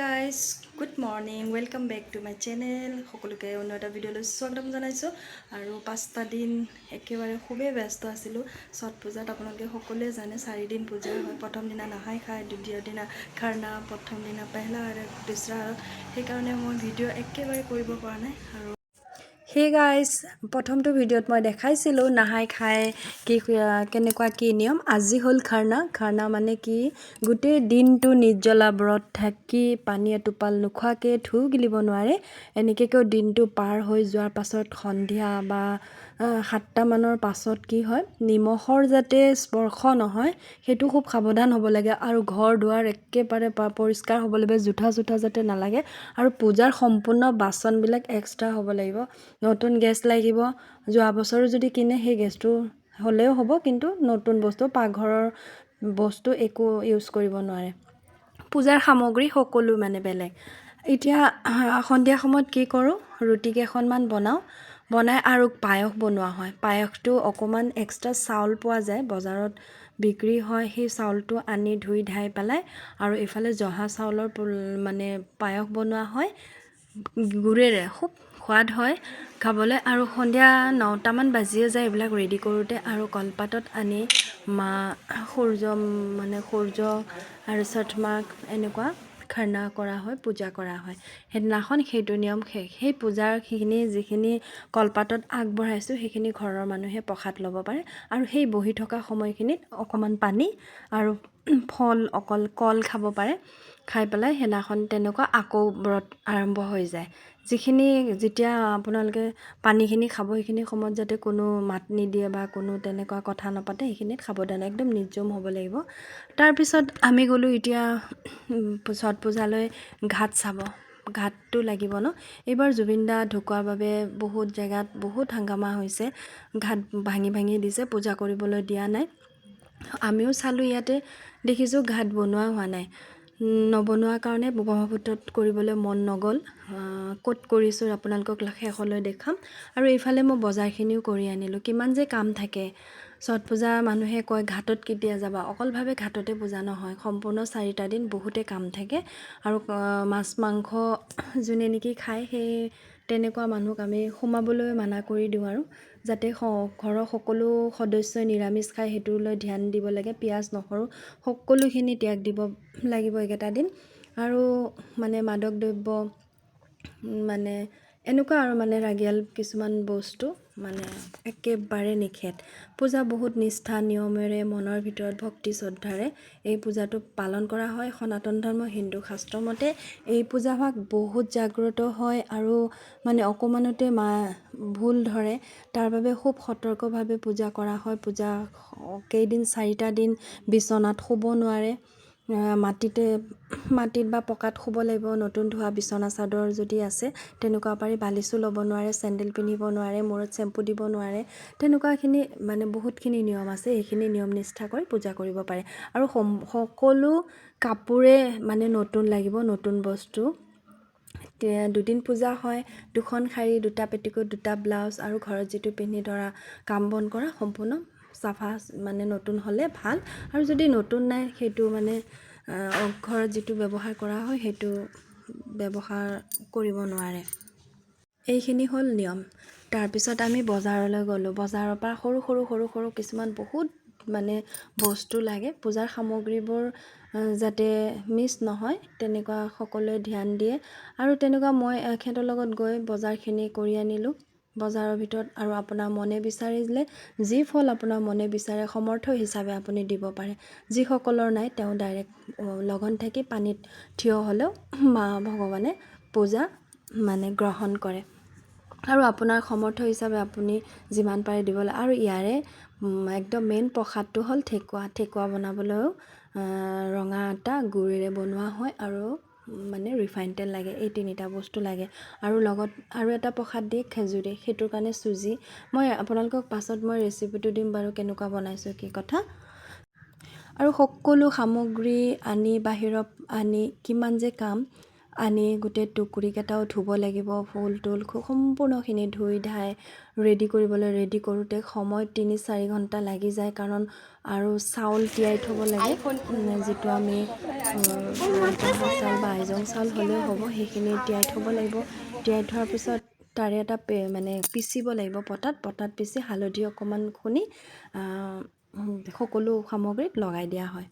Guys good morning welcome back to my channel সকলোকে অন্য এটা ভিডিঅ'লৈ স্বাগতম জনাইছোঁ আৰু 5টা দিন একেবাৰে খুবেই ব্যস্ত আছিলোঁ ছট পূজাত আপোনালোকে সকলোৱে জানে 4 দিন পূজা হয় প্ৰথম দিনা নাহাই খায় দ্বিতীয় দিনা খাৰনা প্ৰথম দিনা পেহলা আৰু দুসৰা আৰু সেইকাৰণে মই ভিডিঅ' একেবাৰে কৰিব পৰা নাই আৰু হে গাইজ প্ৰথমটো ভিডিঅ'ত মই দেখাইছিলোঁ নাহাই খাই কি কেনেকুৱা কি নিয়ম আজি হ'ল খাৰনা মানে কি গোটেই দিনটো নিৰ্জলা ব্ৰত থাকি পানী এটোপাল নোখোৱাকৈ ধু গিলিব নোৱাৰে এনেকৈ দিনটো পাৰ হৈ যোৱাৰ পাছত সন্ধিয়া বা 7টা মানৰ পাছত কি হয় নিমখৰ যাতে স্পৰ্শ নহয় সেইটো খুব সাৱধান হ'ব লাগে আৰু ঘৰ দুৱাৰ একেবাৰে পৰিষ্কাৰ হ'ব লাগিব জোঠা যাতে নালাগে আৰু পূজাৰ সম্পূৰ্ণ বাচনবিলাক এক্সট্ৰা হ'ব লাগিব নতুন গেছ লাগিব যোৱা বছৰো যদি কিনে সেই গেছটো হ'লেও হ'ব কিন্তু নতুন বস্তু পাকঘৰৰ বস্তু একো ইউজ কৰিব নোৱাৰে পূজাৰ সামগ্ৰী সকলো মানে বেলেগ এতিয়া সন্ধিয়া সময়ত কি কৰোঁ ৰুটি কেইখনমান বনাই আৰু পায়স বনোৱা হয় পায়সটো অকমান এক্সট্ৰা চাউল পোৱা যায় বজাৰত বিক্ৰী হয় সেই চাউলটো আনি ধুই ধাই পেলাই আৰু ইফালে জহা চাউলৰ মানে পায়স বনোৱা হয় গুড়েৰে খুব সোৱাদ হয় খাবলৈ আৰু সন্ধিয়া 9টামান বাজিয়ে যায় এইবিলাক ৰেডি কৰোঁতে আৰু কলপাতত আনি সূৰ্য আৰু ছটমাক এনেকুৱা খাৰনা কৰা হয় পূজা কৰা হয় সেইদিনাখন সেইটো নিয়ম শেষ সেই পূজাৰ যিখিনি কলপাতত আগবঢ়াইছোঁ সেইখিনি ঘৰৰ মানুহে প্ৰসাদ ল'ব পাৰে আৰু সেই বহি থকা সময়খিনিত অকণমান পানী আৰু ফল অকল কল খাব পাৰে খাই পেলাই সেইদিনাখন তেনেকুৱা আকৌ ব্ৰত আৰম্ভ হৈ যায় যেতিয়া আপোনালোকে পানীখিনি খাব সেইখিনি সময়ত যাতে কোনো মাত নিদিয়ে বা কোনো তেনেকুৱা কথা নাপাতে সেইখিনিত সাৱধান একদম নিৰ্জম হ'ব লাগিব তাৰপিছত আমি গ'লোঁ এতিয়া ছট পূজালৈ ঘাট চাব ঘাটটো লাগিব ন এইবাৰ জুবিন দা ঢুকোৱাৰ বাবে বহুত জেগাত বহুত হাংগামা হৈছে ঘাট ভাঙি দিছে পূজা কৰিবলৈ দিয়া নাই আমিও চালোঁ ইয়াতে দেখিছোঁ ঘাট বনোৱা হোৱা নাই নবনোৱাৰ কাৰণে ব্ৰহ্মপুত্ৰত কৰিবলৈ মন নগ'ল ক'ত কৰিছোঁ আপোনালোকক শেষলৈ দেখাম আৰু এইফালে মই বজাৰখিনিও কৰি আনিলোঁ কিমান যে কাম থাকে ছট পূজা মানুহে কয় ঘাটত কেতিয়া যাবা অকলভাৱে ঘাটতে পূজা নহয় সম্পূৰ্ণ 4টা দিন বহুতে কাম থাকে আৰু মাছ মাংস যোনে নেকি খায় সেই তেনেকুৱা মানুহক আমি সোমাবলৈ মানা কৰি দিওঁ আৰু যাতে ঘৰৰ সকলো সদস্যই নিৰামিষ খায় সেইটোলৈ ধ্যান দিব লাগে পিঁয়াজ নহৰু সকলোখিনি ত্যাগ দিব লাগিব এইকেইটা দিন আৰু মানে মাদক দ্ৰব্য মানে এনেকুৱা আৰু মানে ৰাগিয়াল কিছুমান বস্তু মানে একেবাৰে নিষেধ পূজা বহুত নিষ্ঠা নিয়মেৰে মনৰ ভিতৰত ভক্তি শ্ৰদ্ধাৰে এই পূজাটো পালন কৰা হয় সনাতন ধৰ্ম হিন্দু শাস্ত্ৰ মতে এই পূজাভাগ বহুত জাগ্ৰত হয় আৰু মানে অকণমানতে ভুল ধৰে তাৰ বাবে খুব সতৰ্কভাৱে পূজা কৰা হয় পূজা কেইদিন 4টা দিন বিচনাত শুব নোৱাৰে মাটিত বা পকাত শুব লাগিব নতুন ধোৱা বিচনা চাদৰ যদি আছে তেনেকুৱা পাৰি বালিচো ল'ব নোৱাৰে চেণ্ডেল পিন্ধিব নোৱাৰে মূৰত চেম্পু দিব নোৱাৰে তেনেকুৱাখিনি মানে বহুতখিনি নিয়ম আছে এইখিনি নিয়ম নিষ্ঠা কৰি পূজা কৰিব পাৰে আৰু সকলো কাপোৰে মানে নতুন লাগিব নতুন বস্তু দুদিন পূজা হয় 2খন শাৰী 2টা পেটিকোট 2টা ব্লাউজ আৰু ঘৰত যিটো পিন্ধি ধৰা কাম বন কৰা সম্পূৰ্ণ চাফা মানে নতুন হ'লে ভাল আৰু যদি নতুন নাই সেইটো মানে ঘৰত যিটো ব্যৱহাৰ কৰা হয় সেইটো ব্যৱহাৰ কৰিব নোৱাৰে এইখিনি হ'ল নিয়ম তাৰপিছত আমি বজাৰলৈ গ'লোঁ বজাৰৰ পৰা সৰু কিছুমান বহুত মানে বস্তু লাগে পূজাৰ সামগ্ৰীবোৰ যাতে মিছ নহয় তেনেকুৱা সকলোৱে ধ্যান দিয়ে আৰু তেনেকুৱা মই এখেতৰ লগত গৈ বজাৰখিনি কৰি আনিলোঁ বজাৰৰ ভিতৰত আৰু আপোনাৰ মনে বিচাৰিলে যি ফল আপোনাৰ মনে বিচাৰে সমৰ্থ হিচাপে আপুনি দিব পাৰে যিসকলৰ নাই তেওঁ ডাইৰেক্ট লগন থাকি পানীত থিয় হ'লেও মা ভগৱানে পূজা মানে গ্ৰহণ কৰে আৰু আপোনাৰ সমৰ্থ হিচাপে আপুনি যিমান পাৰে দিবলৈ আৰু ইয়াৰে একদম মেইন প্ৰসাদটো হ'ল ঠেকুৱা বনাবলৈও ৰঙা আটা গুড়েৰে বনোৱা হয় আৰু মানে ৰিফাইন তেল লাগে এই 3টা বস্তু লাগে আৰু লগত আৰু এটা প্ৰসাদ দিয়ে খেজুৰি সেইটোৰ কাৰণে চুজি মই আপোনালোকক পাছত মই ৰেচিপিটো দিম বাৰু কেনেকুৱা বনাইছোঁ কি কথা আৰু সকলো সামগ্ৰী আনি বাহিৰত আনি কিমান যে কাম আনি গোটেই টুকুৰিকেইটাও ধুব লাগিব, ফুল টুল সম্পূৰ্ণখিনি ধুই ধাই ৰেডি কৰিবলৈ ৰেডি কৰোঁতে সময় ৩-৪ ঘণ্টা লাগি যায়। কাৰণ আৰু চাউল তিয়াই থ'ব লাগে, যিটো আমি জহা চাউল বা আইজং চাউল হ'লেও হ'ব, সেইখিনি তিয়াই থ'ব লাগিব। তিয়াই থোৱাৰ পিছত তাৰে এটা মানে পিচিব লাগিব, পটাত পিচি হালধি অকণমান খুন্দি সকলো সামগ্ৰীত লগাই দিয়া হয়।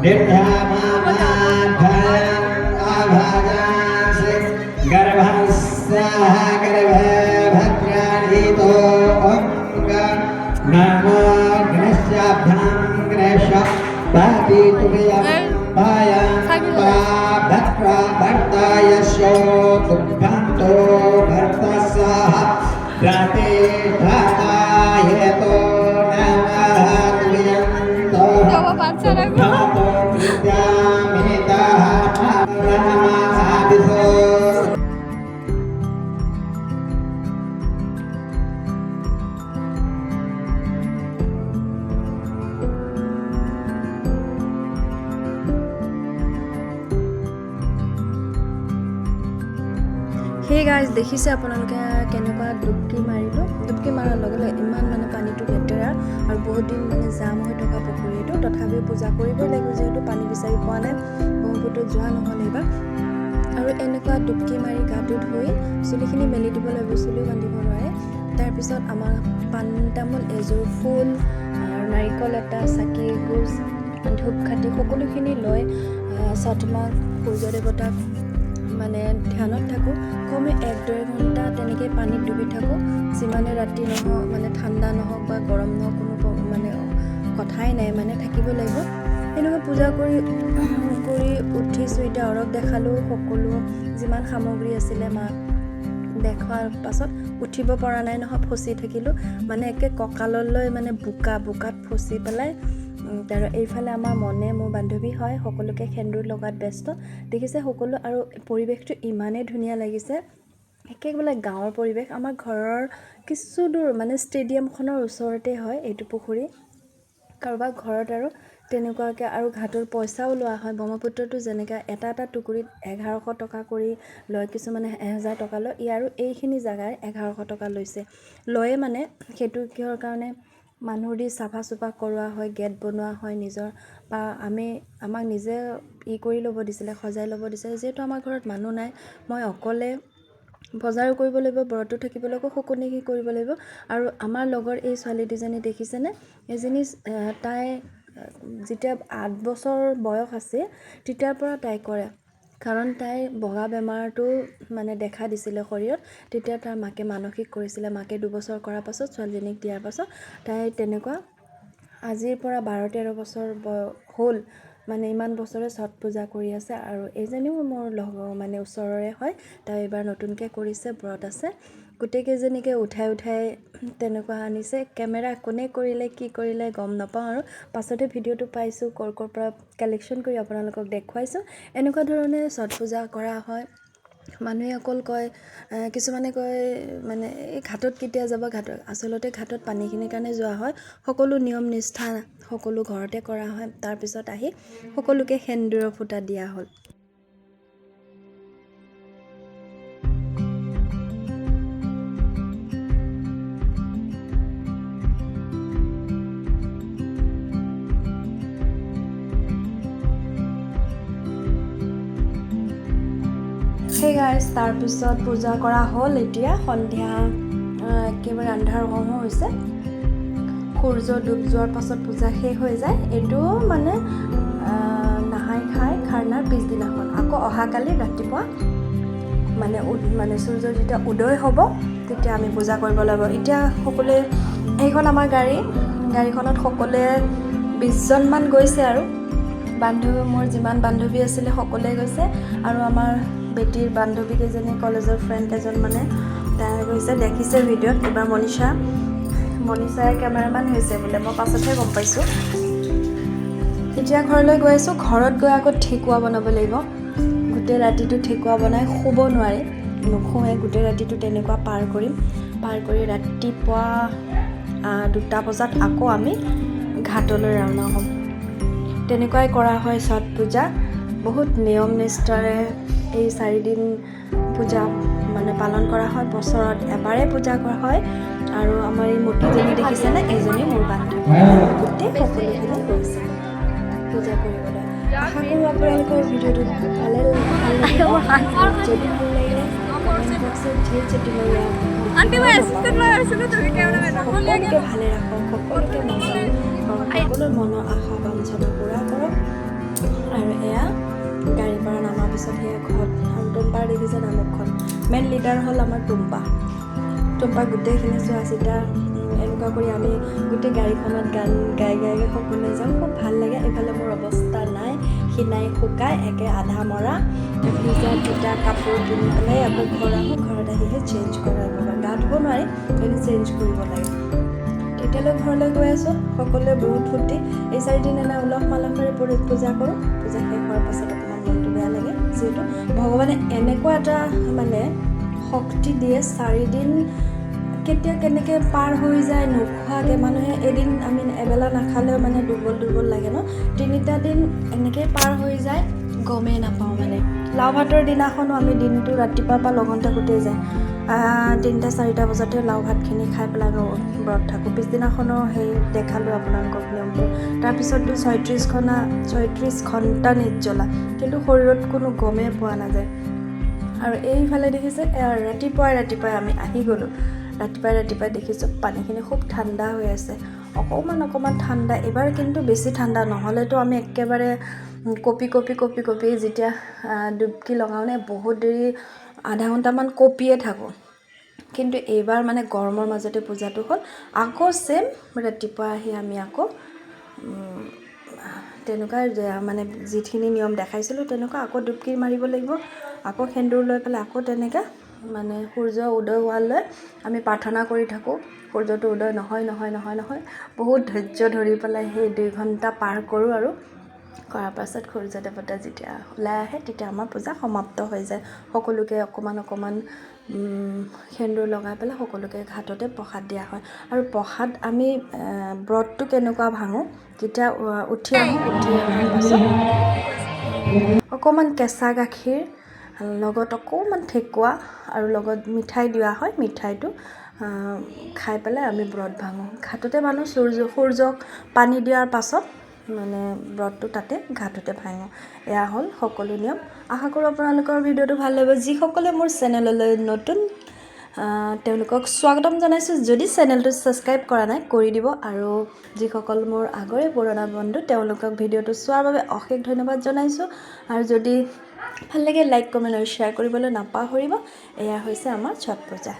निर्धामाभयं अभजासि गर्भस्याः गर्भे भद्राणीतो अंग नमो ग्रस्याभ्यां ग्रश पापी तुभ्यं पायं भद्रा भर्तायस्यो तुभ्यन्तो भर्तस्याः प्रतिष्ठातायतो नमः तुभ्यन्तो भर्तो विद्यामिताः नमः সেই গাইজ দেখিছে আপোনালোকে কেনেকুৱা ডুবকি মাৰিলোঁ ডুবকি মাৰাৰ লগে লগে ইমান মানে পানীটো লেতেৰা আৰু বহুত দিন মানে জাম হৈ থকা পুখুৰীটো তথাপিও পূজা কৰিবই লাগিব যিহেতু পানী বিচাৰি পোৱা নাই ব্ৰহ্মপুত্ৰত যোৱা নহ'লে এইবাৰ আৰু এনেকুৱা ডুবকি মাৰি গাটো ধুই চুলিখিনি মেলি দিব লাগিব চুলিও বান্ধিব নোৱাৰে তাৰপিছত আমাৰ পাণ তামোল এযোৰ ফুল আৰু নাৰিকল এটা চাকি এগোজ ধূপকাঠি সকলোখিনি লৈ ছঠমাক সূৰ্য দেৱতাক মানে ধ্যানত থাকোঁ কমে 1-2 ঘণ্টা তেনেকৈ পানীত ডুবি থাকোঁ যিমানে ৰাতি নহওক মানে ঠাণ্ডা নহওক বা গৰম নহওক কোনো মানে কথাই নাই মানে থাকিব লাগিব এনেকুৱা পূজা কৰি উঠিছোঁ এতিয়া অৰক দেখালোঁ সকলো যিমান সামগ্ৰী আছিলে মাক দেখুৱাৰ পাছত উঠিব পৰা নাই নহয় ফচি থাকিলোঁ মানে একে কঁকাললৈ মানে বোকাত ফচি পেলাই আৰু এইফালে আমাৰ মনে মোৰ বান্ধৱী হয় সকলোকে সেন্দুৰ লগাত ব্যস্ত দেখিছে সকলো আৰু পৰিৱেশটো ইমানেই ধুনীয়া লাগিছে একেবাৰে গাঁৱৰ পৰিৱেশ আমাৰ ঘৰৰ কিছু দূৰ মানে ষ্টেডিয়ামখনৰ ওচৰতে হয় এইটো পুখুৰী কাৰোবাৰ ঘৰত আৰু তেনেকুৱাকৈ আৰু ঘাটৰ পইচাও লোৱা হয় ব্ৰহ্মপুত্ৰটো যেনেকৈ এটা টুকুৰিত 1100 টকা কৰি লয় কিছুমানে 1000 টকা লয় ইয়াৰো এইখিনি জেগাৰ 1100 টকা লৈছে লয়ে মানে সেইটো কিহৰ কাৰণে মানুহ দি চাফা চুফা কৰোৱা হয় গেট বনোৱা হয় নিজৰ বা আমাক নিজে কৰি ল'ব দিছিলে সজাই ল'ব দিছিলে যিহেতু আমাৰ ঘৰত মানুহ নাই মই অকলে বজাৰো কৰিব লাগিব ব্ৰতো থাকিব লাগিব সকলোখিনি কৰিব লাগিব আৰু আমাৰ লগৰ এই ছোৱালী দুজনী দেখিছেনে এজনী তাই যেতিয়া 8 বছৰ বয়স আছে তেতিয়াৰ পৰা তাই কৰে কাৰণ তাইৰ বগা বেমাৰটো মানে দেখা দিছিলে শৰীৰত তেতিয়া তাৰ মাকে মানসিক কৰিছিলে মাকে 2 বছৰ কৰাৰ পাছত ছোৱালীজনীক দিয়াৰ পাছত তাই তেনেকুৱা আজিৰ পৰা 12-13 বছৰ হ'ল মানে ইমান বছৰে ছট পূজা কৰি আছে আৰু এইজনীও মোৰ মানে ওচৰৰে হয় তাই এবাৰ নতুনকৈ কৰিছে ব্ৰত আছে গোটেইকেইজনীকে উঠাই তেনেকুৱা আনিছে কেমেৰা কোনে কৰিলে কি কৰিলে গম নাপাওঁ আৰু পাছতে ভিডিঅ'টো পাইছোঁ ক'ৰ পৰা কালেকশ্যন কৰি আপোনালোকক দেখুৱাইছোঁ এনেকুৱা ধৰণে ছট পূজা কৰা হয় মানুহে অকল কয় কিছুমানে কয় মানে এই ঘাটত কেতিয়া যাব আচলতে ঘাটত পানীখিনিৰ কাৰণে যোৱা হয় সকলো নিয়ম নিষ্ঠা সকলো ঘৰতে কৰা হয় তাৰপিছত আহি সকলোকে সেন্দুৰৰ ফুটা দিয়া হ'ল সেই গাইজ তাৰপিছত পূজা কৰা হ'ল এতিয়া সন্ধিয়া একেবাৰে আন্ধাৰ হওঁ হৈছে সূৰ্য ডুব যোৱাৰ পাছত পূজা শেষ হৈ যায় এইটো মানে নাহাই খাই খাৰনাৰ পিছদিনাখন আকৌ অহাকালি ৰাতিপুৱা মানে সূৰ্য যেতিয়া উদয় হ'ব তেতিয়া আমি পূজা কৰিব লাগিব এতিয়া সকলোৱে এইখন আমাৰ গাড়ীখনত সকলোৱে 20 জনমান গৈছে আৰু বান্ধৱী মোৰ যিমান বান্ধৱী আছিলে সকলোৱে গৈছে আৰু আমাৰ বেটিৰ বান্ধৱী কেইজনী কলেজৰ ফ্ৰেণ্ড কেইজন মানে তাই গৈছে দেখিছে ভিডিঅ'ত এবাৰ মনিষাই কেমেৰামেন হৈছে বোলে মই পাছতহে গম পাইছোঁ এতিয়া ঘৰলৈ গৈ আছোঁ ঘৰত গৈ আকৌ ঠেকুৱা বনাব লাগিব গোটেই ৰাতিটো ঠেকুৱা বনাই শুব নোৱাৰি নুশুৱে গোটেই ৰাতিটো তেনেকুৱা পাৰ কৰি ৰাতিপুৱা 2টা বজাত আকৌ আমি ঘাটলৈ ৰাওনা হ'ম তেনেকুৱাই কৰা হয় ছট পূজা বহুত নিয়ম নিষ্ঠাৰে এই 4 দিন পূজা মানে পালন কৰা হয় বছৰত এবাৰে পূজা কৰা হয় আৰু আমাৰ এই মূৰ্তিজনী দেখিছেনে এইজনী মোৰ বান্ধৱী গোটেই সকলোখিনি গৈছে পূজা কৰিবলৈ আশা কৰোঁ আপোনালোকৰ ভিডিঅ'টো ভালে যদি ভাল লাগিলে কমেণ্ট বক্সত ধেৰ চেটিং সকলোকে ভালে ৰাখক সকলোকে সকলোৰ মনৰ আশা বাঞ্ছনা পূৰা কৰক তাৰপিছত সেই ঘৰত আৰু টুম্পাৰ দেখিছে নামখন মেইন লিডাৰ হ'ল আমাৰ টুম্পা গোটেইখিনি চোৱা চিতা এনেকুৱা কৰি আমি গোটেই গাড়ীখনত গান গাই সকলোৱে যাওঁ খুব ভাল লাগে এইফালে মোৰ অৱস্থা নাই খিনাই শুকাই একে আধা মৰা ভিজা তিতা কাপোৰ কিনি পেলাই আকৌ ঘৰ আহোঁ ঘৰত আহিহে চেঞ্জ কৰাব গা ধুব নোৱাৰি কিন্তু চেঞ্জ কৰিব লাগে তেতিয়ালৈ ঘৰলৈ গৈ আছোঁ সকলোৱে বহুত ফূৰ্তি এই 4 দিন এনে উলহ মালহেৰে পূজা কৰোঁ পূজা শেষ হোৱাৰ পাছত অকণমান মনটো বেয়া লাগে যিহেতু ভগৱানে এনেকুৱা এটা মানে শক্তি দিয়ে 4 দিন কেতিয়া কেনেকৈ পাৰ হৈ যায় নোখোৱাকৈ মানুহে এদিন আমি এবেলা নাখালেও মানে দুৰ্বল লাগে ন 3টা দিন এনেকৈ পাৰ হৈ যায় গমেই নাপাওঁ মানে লাও ভাতৰ দিনাখনো আমি দিনটো ৰাতিপুৱাৰ পৰা লগন থাকোঁতেই যায় 3টা 4টা বজাতে লাও ভাতখিনি খাই পেলাই ব্ৰত থাকোঁ পিছদিনাখনো সেই দেখালোঁ আপোনালোকক নিয়মটো তাৰপিছততো 36 ঘণ্টা নিৰ্জলা কিন্তু শৰীৰত কোনো গমেই পোৱা নাযায় আৰু এইফালে দেখিছে ৰাতিপুৱাই আমি আহি গ'লোঁ ৰাতিপুৱাই দেখিছোঁ পানীখিনি খুব ঠাণ্ডা হৈ আছে অকণমান ঠাণ্ডা এবাৰ কিন্তু বেছি ঠাণ্ডা নহ'লেতো আমি একেবাৰে কপি যেতিয়া ডুবকি লগাওঁনে বহুত দেৰি আধা ঘণ্টামান কপিয়ে থাকোঁ কিন্তু এইবাৰ মানে গৰমৰ মাজতে পূজাটো হ'ল আকৌ ছেম ৰাতিপুৱা আহি আমি আকৌ তেনেকুৱা মানে যিখিনি নিয়ম দেখাইছিলোঁ তেনেকুৱা আকৌ ডুবকি মাৰিব লাগিব আকৌ সেন্দুৰ লৈ পেলাই আকৌ তেনেকৈ মানে সূৰ্য উদয় হোৱালৈ আমি প্ৰাৰ্থনা কৰি থাকোঁ সূৰ্যটো উদয় নহয় বহুত ধৈৰ্য ধৰি পেলাই সেই 2 ঘণ্টা পাৰ কৰোঁ আৰু কৰাৰ পাছত সূৰ্য দেৱতা যেতিয়া ওলাই আহে তেতিয়া আমাৰ পূজা সমাপ্ত হৈ যায় সকলোকে অকণমান সেন্দুৰ লগাই পেলাই সকলোকে ঘাটতে প্ৰসাদ দিয়া হয় আৰু প্ৰসাদ আমি ব্ৰতটো কেনেকুৱা ভাঙোঁ যেতিয়া উঠি অহাৰ পাছত অকণমান কেঁচা গাখীৰ লগত অকণমান ঠেকুৱা আৰু লগত মিঠাই দিয়া হয় মিঠাইটো খাই পেলাই আমি ব্ৰত ভাঙোঁ ঘাটতে মানুহ সূৰ্যক পানী দিয়াৰ পাছত মানে ব্ৰতটো তাতে ঘাটতে ভাঙোঁ এয়া হ'ল সকলো নিয়ম আশা কৰোঁ আপোনালোকৰ ভিডিঅ'টো ভাল লাগিব যিসকলে মোৰ চেনেললৈ নতুন তেওঁলোকক স্বাগতম জনাইছোঁ যদি চেনেলটো ছাবস্ক্ৰাইব কৰা নাই কৰি দিব আৰু যিসকল মোৰ আগৰে পুৰণা বন্ধু তেওঁলোকক ভিডিঅ'টো চোৱাৰ বাবে অশেষ ধন্যবাদ জনাইছোঁ আৰু যদি ভাল লাগে লাইক কমেণ্ট আৰু শ্বেয়াৰ কৰিবলৈ নাপাহৰিব এয়া হৈছে আমাৰ ছট পূজা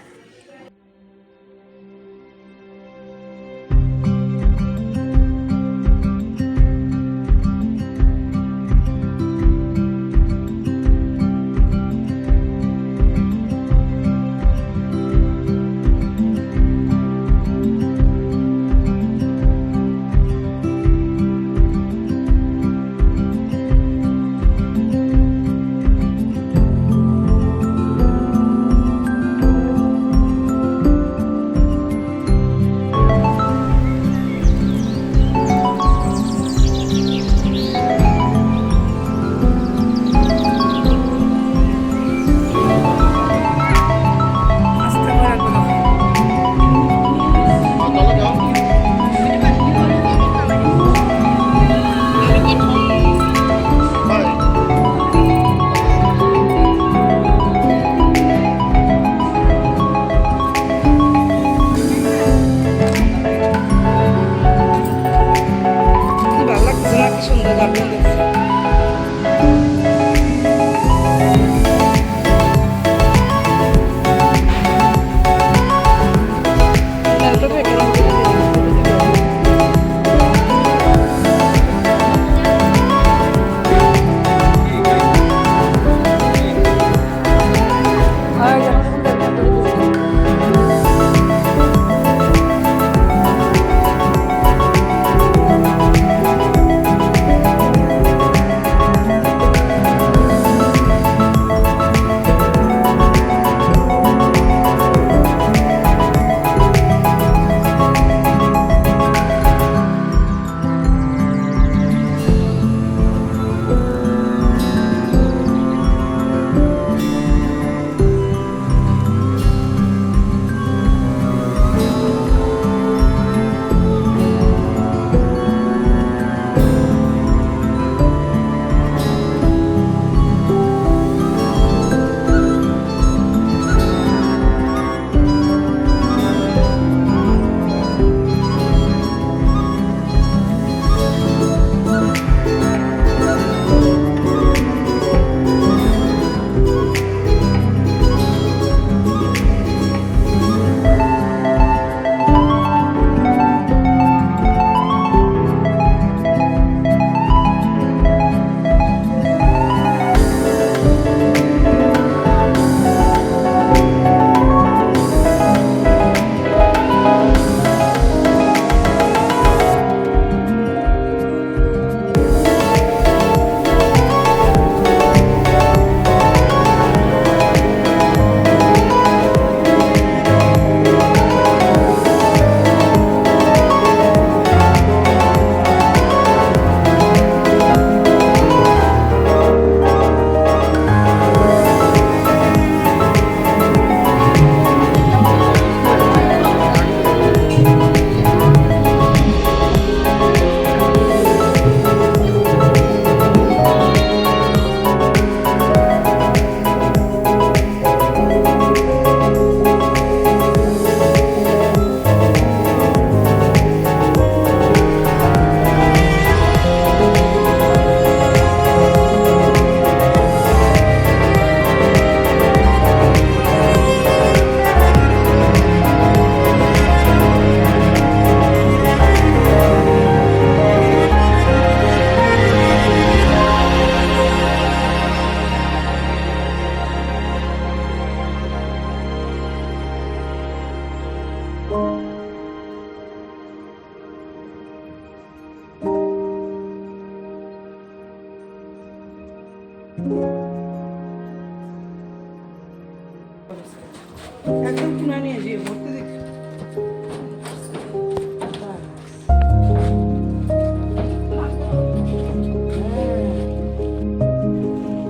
একদম কিনা নিয়ে যেয়ে ভৰ্তি দেখি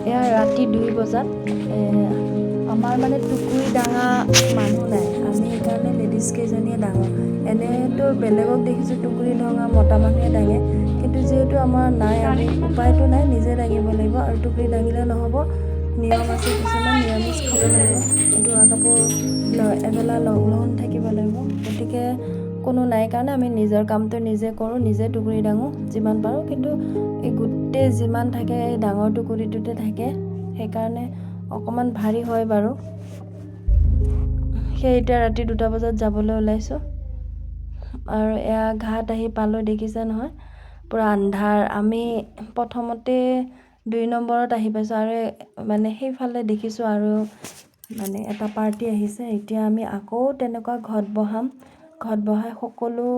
এয়া ৰাতি 2 বজাত আমাৰ মানে টুকুৰি ডাঙা মানুহ নাই, আমি সেইকাৰণে লেডিজ কেইজনীয়ে ডাঙৰ। এনেতো বেলেগক দেখিছোঁ টুকুৰি ডঙা মতা মানুহে দাঙে, কিন্তু যিহেতু আমাৰ নাই, আমি উপায়টো নাই, নিজে দাঙিব লাগিব। আৰু টুকুৰি দাঙিলে নহ'ব, নিয়ম আছে কিছুমান, নিৰামিষ খাব লাগিব, ধোৱা কাপোৰ এবেলা লঘোণ থাকিব লাগিব। গতিকে কোনো নাই কাৰণে আমি নিজৰ কামটো নিজে কৰোঁ, নিজে টুকুৰি দাঙোঁ যিমান পাৰোঁ। কিন্তু এই গোটেই যিমান থাকে এই ডাঙৰ টুকুৰিটোতে থাকে, সেইকাৰণে অকণমান ভাৰী হয় বাৰু। সেই এতিয়া ৰাতি 2টা বজাত যাবলৈ ওলাইছোঁ। আৰু এয়া ঘাট আহি পালোঁ, দেখিছে নহয়, পূৰা আন্ধাৰ। আমি প্ৰথমতে 2 নম্বৰত আহি পাইছোঁ, আৰু মানে সেইফালে দেখিছোঁ আৰু মানে এটা পাৰ্টি আহিছে। এতিয়া আমি আকৌ তেনেকুৱা ঘট বহাম, ঘট বহাই সকলো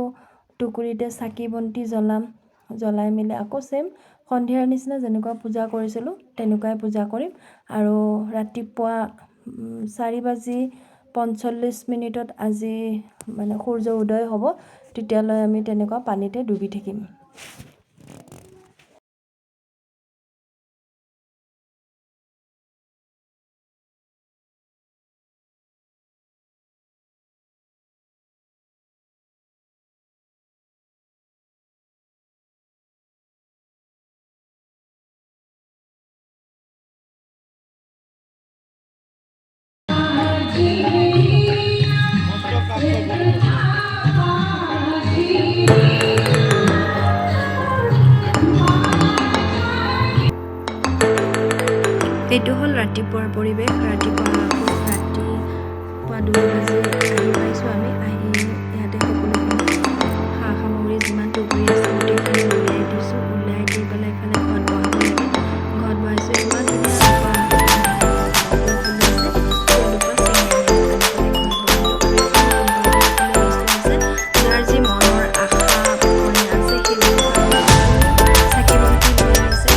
টুকুৰিতে চাকি বন্তি জ্বলাম। জ্বলাই মেলি আকৌ ছেম সন্ধিয়াৰ নিচিনা যেনেকুৱা পূজা কৰিছিলোঁ তেনেকুৱাই পূজা কৰিম। আৰু ৰাতিপুৱা 4:45 আজি মানে সূৰ্য উদয় হ'ব, তেতিয়ালৈ আমি তেনেকুৱা পানীতে ডুবি থাকিম। এইটো হ'ল ৰাতিপুৱাৰ পৰিৱেশ। ৰাতিপুৱা 2 বাজি আহি পাইছোঁ আমি। আহি ইয়াতে সকলোখিনি সা সামগ্ৰী যিমান টুকুৰি আছে গোটেইখিনি উলিয়াই দিছোঁ। উলিয়াই দি পেলাই এইফালে ঘট বহাব লাগে। ঘট বহাইছোঁ, ইমান ধুনীয়া যাৰ যি মনৰ আশা মনে আছে সেইবোৰ চাকি বন্তি লৈ আহিছে।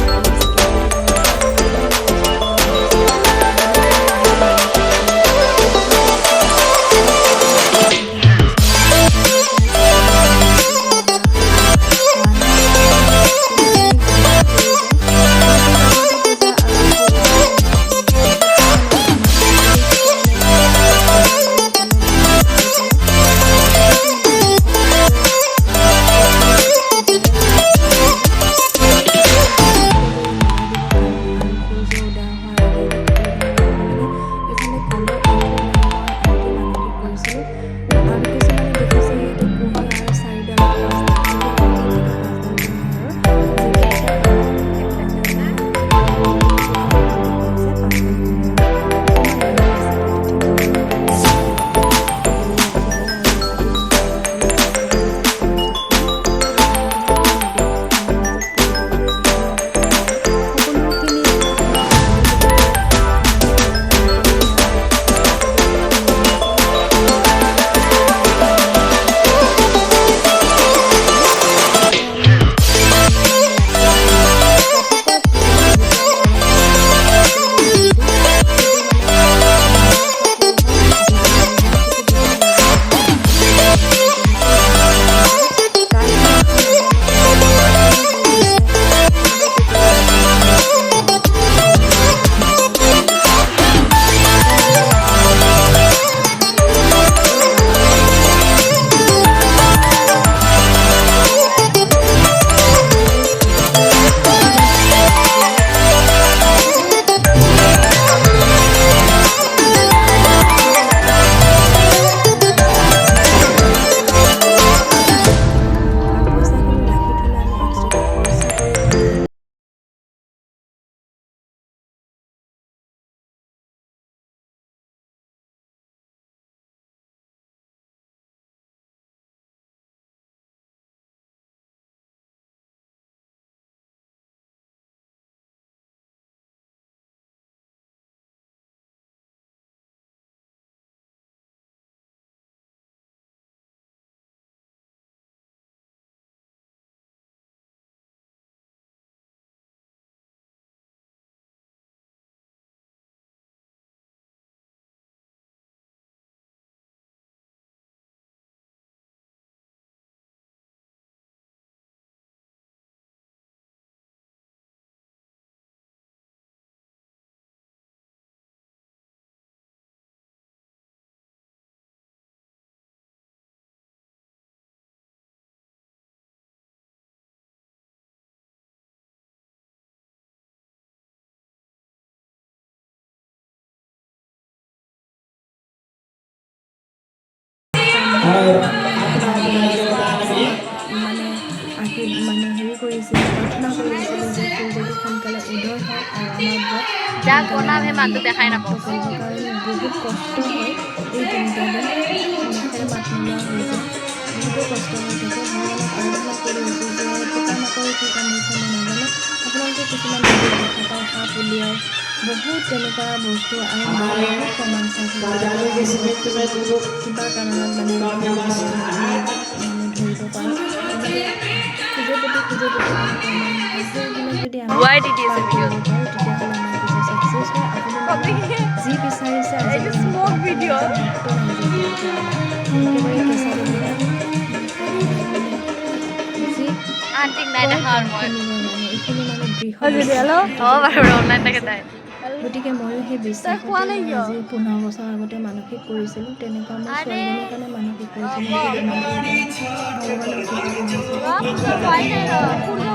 যাক বনাম সেই মানুহটো দেখাই নাপাওঁ কাৰণ বহুত কষ্ট হয় এই তিনিটা দিন মুখেৰে মাত নোলোৱা হৈ যায় বহুতো কষ্ট হৈ থাকে ভগৱানক আৰাধনা কৰি আছোঁ যে পোকামাকৰে কি কামুৰিছে মই নাজানো আপোনালোকে কিছুমান ভিডিঅ' দেখা পায় সাপ উলিয়াই বহুত তেনেকুৱা বস্তু আৰু মই বহুত প্ৰমাণ চাইছোঁ जाने के समय तुम्हें दो কিবা কাৰণত মানে काफी मस्त है মানে ধৰিব পাৰোঁ তেনেকৈ খোজে প্ৰতি মানে প্ৰমাণ হয় সেইবিলাক যদি আমি ধুৱাই দি আছে পাৰ কৰিব ভিডিঅ'ত পাৰোঁ তেতিয়াহ'লে আমাৰ পূজা ছাকচেছ হয় আপুনি মানে যি বিচাৰিছে এইটো আজিলৈকে স্মক নোপোৱা কোনো ভিডিঅ' এজন ভক্ত নাই যে পোৱা নাই একেবাৰে কেঁচা দেৱতা মানে যি আণ্টিক নাই কয় দেখা আৰু মই শুনিবই মানে এইখিনি মানে দৃঢ় হ'ব বাৰু অনলাইন থাকে তাই গতিকে ময়ো সেই বিশ্বাসতে মই আজি 15 বছৰ আগতে মানসিক কৰিছিলোঁ তেনেকুৱা মই আৰে ছোৱালীজনীৰ কাৰণে মানসিক কৰিছিলোঁ সেই বেমাৰটোৰ কাৰণে ভগৱানৰ কৃপাত নহৈছিল যিখিনি আছে তেনেকুৱা মানুহ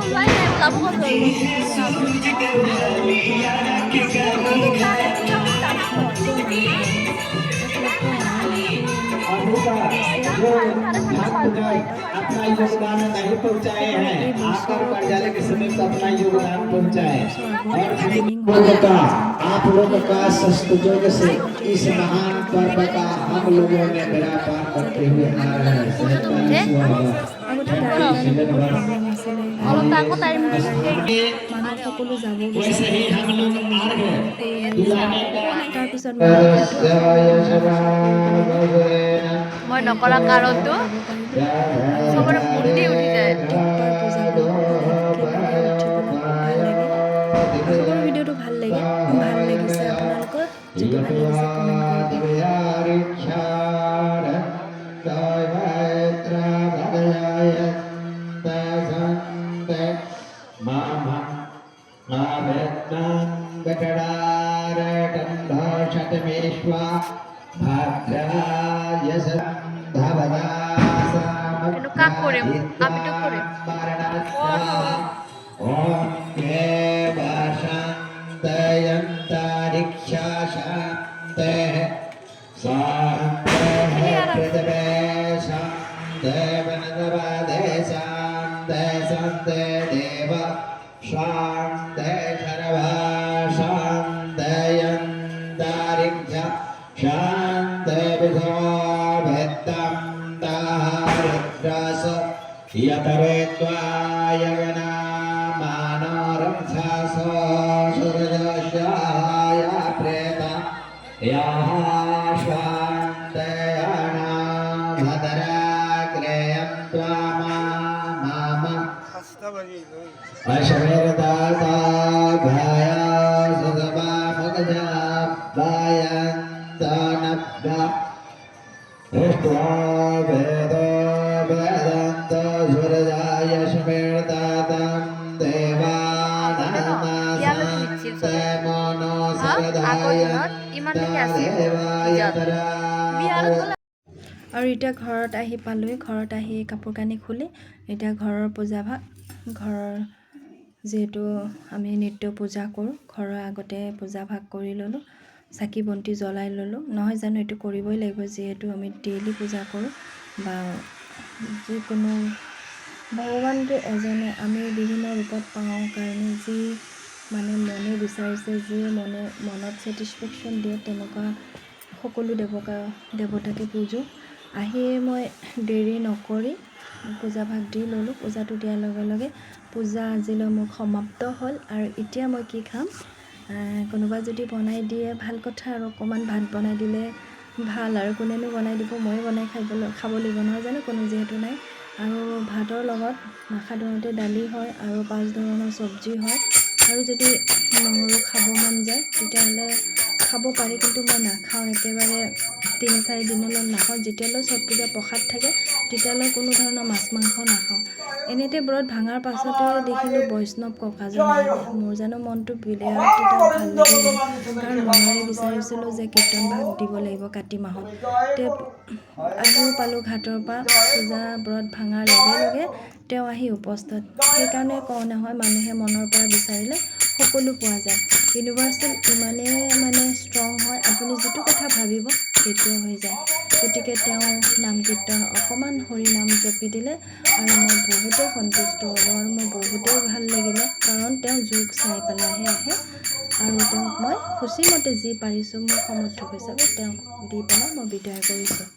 আছে লাখ লাখ মানুহ মানে 1 লাখৰ মানুহ সেইখিনি মোক अभी का দিছে जो মানে ভগৱানৰ भक्तजन কৃপাত अपना আছোঁ योगदान नहीं पहुंचाए সেইকাৰণে এই हैं आकर বছৰৰ कर जाने के পূজাটো समय মানে तो মই अपना অনুভৱ योगदान কৰি মানে पहुंचाए এবছৰ আগত और প্লেনিং लोग হৈ का যাম आप लोग কি का হয় संयोग से আগতীয়াকৈ इस মই महान ডেটটো पर्व ধুনীয়াকৈ का জনাই हम দিম लोगों ने যাতে बेड़ा पार যাতে करते हुए কোনো आ ভুল रहे हैं ফটোটো सहजता উঠে स्वागत আগতে গাড়ীৰ কাৰণে বহুত প্ৰব্লেম আছিলে অলপ গাড়ী আকৌ তাইৰ ভাড়া মুখত গাড়ী মানুহ সকলো যাব वैसे বিচাৰে ही हम ডাঙৰ लोग গাড়ী বুজি अर्घ পায় সৰু গাড়ী दिलाने চায় का তাৰপিছত মই দেখাইছোঁ আপোনালোকে মনত বিশ্বাস কৰিব লাগিব মই সেই নকৰা কাৰণটো যাব পাৰিব আৰু চবৰে ফূৰ্তি উঠি যায় প্ৰত্যেকবাৰ পূজা কৰিব গ'লে একেবাৰে উঠিবলৈ খুব ভাল লাগে আশা কৰোঁ ভিডিঅ'টো ভাল লাগিছে আপোনালোকৰ যদি ভাল লাগিছে কমেণ্ট কৰিব কিন্তু কাক কৰিম আপিটোক কৰিম यतरे त्वायगना मानोरक्षासो सुरदशाय प्रेता याः स्वान्तयाना भद्राग्रेयं त्वामा माम अशवेरदासा घाया सुगमा मगजा वायन्तानब्दा दृष्ट्वा वेदो वेदान्त सुरजाय स्मेर्तातं देवानामासान्ते मनो देवायतरा আৰু এতিয়া ঘৰত আহি পালোঁহি ঘৰত আহি কাপোৰ কানি খুলি এতিয়া ঘৰৰ পূজা ভাগ ঘৰৰ যিহেতু আমি নিত্য পূজা কৰোঁ ঘৰৰ আগতে পূজা ভাগ কৰি ল'লোঁ চাকি বন্তি জ্বলাই ল'লোঁ নহয় জানো এইটো কৰিবই লাগিব যিহেতু আমি ডেইলি পূজা কৰোঁ বা যিকোনো ভগৱানটো এজনে আমি বিভিন্ন ৰূপত পাওঁ কাৰণে যি মানে মনে বিচাৰিছে যিয়ে মনত ছেটিছফেকশ্যন দিয়ে তেনেকুৱা সকলো দেৱতাকে পূজোঁ আহিয়ে মই দেৰি নকৰি পূজা ভাগ দি ল'লোঁ পূজাটো দিয়াৰ লগে লগে পূজা আজিলৈ মোৰ সমাপ্ত হ'ল আৰু এতিয়া মই কি খাম কোনোবা যদি বনাই দিয়ে ভাল কথা আৰু অকণমান ভাত বনাই দিলে ভাল আৰু কোনেনো বনাই দিব ময়ে বনাই খাব লাগিব নহয় জানো কোনো যিহেতু নাই আৰু ভাতৰ লগত সাধাৰণতে দালি হয় আৰু 5 ধৰণৰ চব্জি হয় আৰু যদি নহৰু খাব মন যায় তেতিয়াহ'লে খাব পাৰি কিন্তু মই নাখাওঁ একেবাৰে 3-4 দিনলৈ নাখাওঁ যেতিয়ালৈ ছট পূজা প্ৰসাদ থাকে তেতিয়ালৈ কোনো ধৰণৰ মাছ মাংস নাখাওঁ এনেতে ব্ৰত ভাঙাৰ পাছতে দেখিলোঁ বৈষ্ণৱ ককাজন আহিলে মোৰ জানো মনটো বিৰাট এটা ভাল লাগিলে কাৰণ মনেৰে বিচাৰিছিলোঁ যে কীৰ্তন ভাগ দিব লাগিব কাতি মাহত আহিও পালোঁ ঘাটৰ পৰা পূজা ব্ৰত ভাঙাৰ লগে লগে তেওঁ আহি উপস্থিত সেইকাৰণে কওঁ নহয় মানুহে মনৰ পৰা বিচাৰিলে সকলো পোৱা যায় ইউনিভাৰ্চেল ইমানেই মানে ষ্ট্ৰং হয় আপুনি যিটো কথা ভাবিব সেইটোৱে হৈ যায় গতিকে তেওঁ নাম কীৰ্তন অকণমান হৰি নাম জপি দিলে আৰু মই বহুতেই সন্তুষ্ট হ'লোঁ আৰু মোৰ বহুতেই ভাল লাগিলে কাৰণ তেওঁ যোগ চাই পেলাইহে আহে আৰু তেওঁক মই খুচিমতে যি পাৰিছোঁ মোৰ সমৰ্থক হিচাপে তেওঁক দি পেলাই মই বিদায় কৰিছোঁ।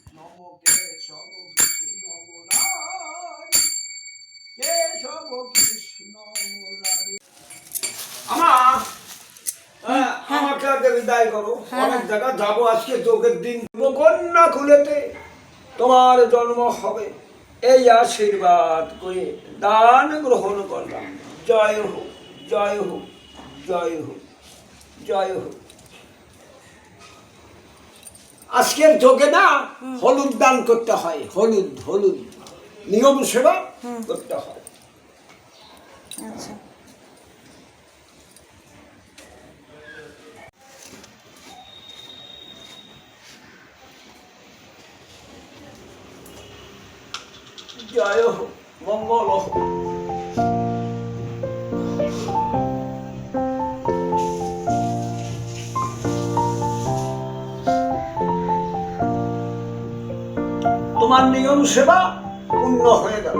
আমাকে আগে বিদায় করো, অনেক জায়গা যাবো আজকে, যোগের দিন কন্যা খুলেতে তোমার জন্ম হবে এই আশীর্বাদ করে দান গ্রহণ করলাম। জয় হোক, জয় হোক, জয় হোক, জয় হোক। আজকের যোগে না হলুদ দান করতে হয়, হলুদ হলুদ নিয়ম সেবা করতে হয়। আচ্ছা, জয় হোক, মঙ্গল হোক। তোমার নিয়ম সেবা পূর্ণ হয়ে গেল।